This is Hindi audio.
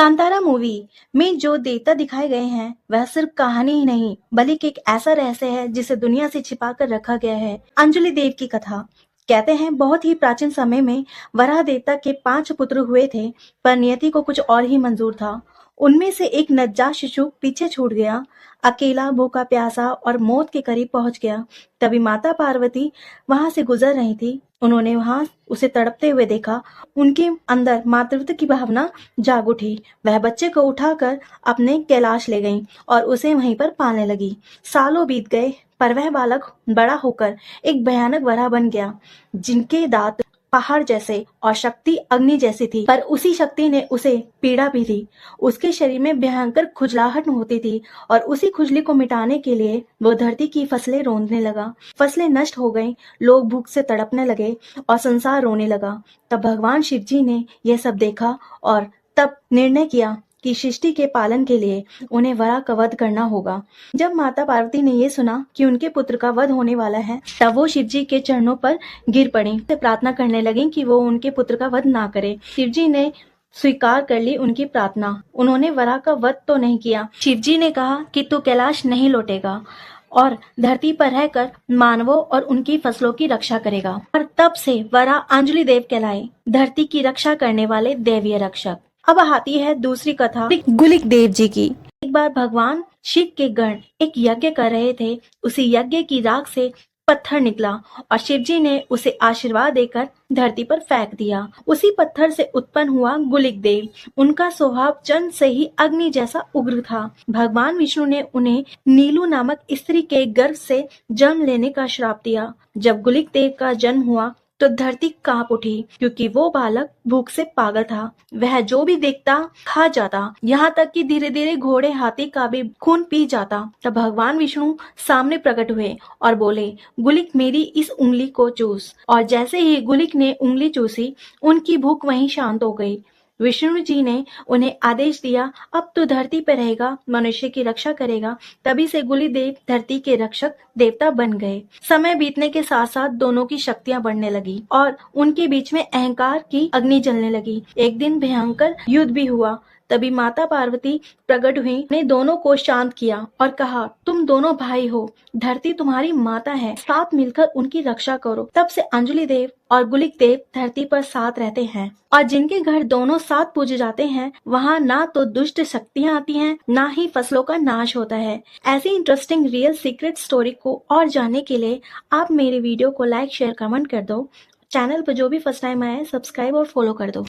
कांतारा मूवी में जो देवता दिखाए गए हैं वह सिर्फ कहानी ही नहीं बल्कि एक ऐसा रहस्य है जिसे दुनिया से छिपा कर रखा गया है। अंजलि देव की कथा कहते हैं बहुत ही प्राचीन समय में वराह देवता के 5 पुत्र हुए थे, पर नियति को कुछ और ही मंजूर था। उनमें से एक नवजात शिशु पीछे छूट गया, अकेला भूखा प्यासा और मौत के करीब पहुंच गया। तभी माता पार्वती वहां से गुजर रही थी। उन्होंने वहां उसे तड़पते हुए देखा। उनके अंदर मातृत्व की भावना जाग उठी। वह बच्चे को उठाकर अपने कैलाश ले गईं और उसे वहीं पर पालने लगी। सालों बीत गए, पर वह बालक बड़ा होकर एक भयानक वराह बन गया, जिनके दांत पहाड़ जैसे और शक्ति अग्नि जैसी थी। पर उसी शक्ति ने उसे पीड़ा भी दी। उसके शरीर में भयंकर खुजलाहट होती थी और उसी खुजली को मिटाने के लिए वो धरती की फसलें रौंदने लगा। फसलें नष्ट हो गईं, लोग भूख से तड़पने लगे और संसार रोने लगा। तब भगवान शिव जी ने यह सब देखा और तब निर्णय किया कि सृष्टि के पालन के लिए उन्हें वराह का वध करना होगा। जब माता पार्वती ने यह सुना कि उनके पुत्र का वध होने वाला है, तब वो शिव जी के चरणों पर गिर पड़ी, प्रार्थना करने लगी कि वो उनके पुत्र का वध ना करे। शिव जी ने स्वीकार कर ली उनकी प्रार्थना। उन्होंने वराह का वध तो नहीं किया। शिव जी ने कहा कि तू कैलाश नहीं लौटेगा और धरती पर रहकर मानवों और उनकी फसलों की रक्षा करेगा। और तब से वराह अंजलि देव कहलाए, धरती की रक्षा करने वाले दैवीय रक्षक। अब आती है दूसरी कथा गुलिक देव जी की। एक बार भगवान शिव के गण एक यज्ञ कर रहे थे। उसी यज्ञ की राख से पत्थर निकला और शिव जी ने उसे आशीर्वाद देकर धरती पर फेंक दिया। उसी पत्थर से उत्पन्न हुआ गुलिक देव। उनका स्वभाव जन्म से ही अग्नि जैसा उग्र था। भगवान विष्णु ने उन्हें नीलू नामक स्त्री के गर्भ से जन्म लेने का श्राप दिया। जब गुलिक देव का जन्म हुआ तो धरती कांप उठी, क्योंकि वो बालक भूख से पागल था। वह जो भी देखता खा जाता, यहाँ तक कि धीरे धीरे घोड़े हाथी का भी खून पी जाता। तब भगवान विष्णु सामने प्रकट हुए और बोले, गुलिक मेरी इस उंगली को चूस। और जैसे ही गुलिक ने उंगली चूसी, उनकी भूख वहीं शांत हो गई। विष्णु जी ने उन्हें आदेश दिया, अब तो धरती पर रहेगा, मनुष्य की रक्षा करेगा। तभी से गुलिक देव धरती के रक्षक देवता बन गए। समय बीतने के साथ साथ दोनों की शक्तियां बढ़ने लगी और उनके बीच में अहंकार की अग्नि जलने लगी। एक दिन भयंकर युद्ध भी हुआ। तभी माता पार्वती प्रकट हुई ने दोनों को शांत किया और कहा, तुम दोनों भाई हो, धरती तुम्हारी माता है, साथ मिलकर उनकी रक्षा करो। तब से अंजलि देव और गुलिक देव धरती पर साथ रहते हैं और जिनके घर दोनों साथ पूजे जाते हैं, वहाँ ना तो दुष्ट शक्तियाँ आती हैं, ना ही फसलों का नाश होता है। ऐसी इंटरेस्टिंग रियल सीक्रेट स्टोरी को और जानने के लिए आप मेरे वीडियो को लाइक शेयर कमेंट कर दो। चैनल पर जो भी फर्स्ट टाइम आए सब्सक्राइब और फॉलो कर दो।